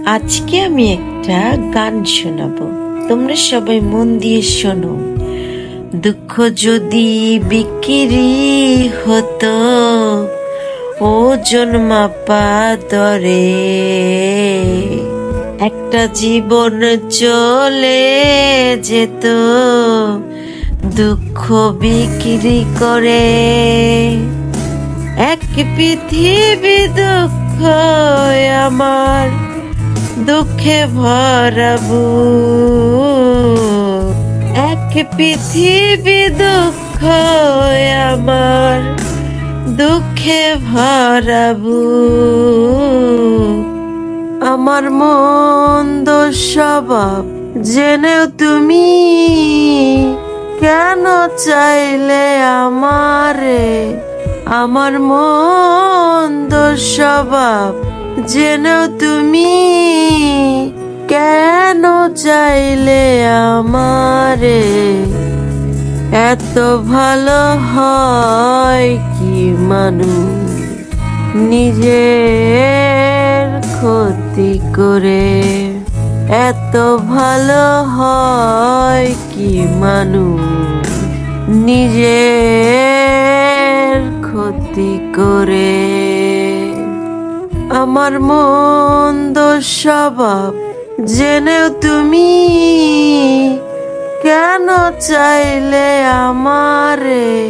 আজকে আমি একটা গান শোনাবো, তোমরা সবাই মন দিয়ে শোনো। দুঃখ যদি বিক্রি হতো ওজন মাপা দরে, একটা জীবন চলে যেত দুঃখ বিক্রি করে। এক পৃথিবী দুঃখ আমার, দুঃখে ভরা বুক। এক পৃথিবী দুঃখ আমার, দুঃখে ভরা বুক। আমার মন্দ স্বভাব জেনেও তুমি কেন চাইলে আমারে? আমার মন্দ স্বভাব জেনেও তুমি কেন চাইলে আমারে? এত ভালো হয় কি মানুষ নিজের ক্ষতি করে? এত ভালো হয় কি মানুষ নিজের ক্ষতি করে? আমার মন্দ স্বভাব জেনেও তুমি কেন চাইলে আমারে?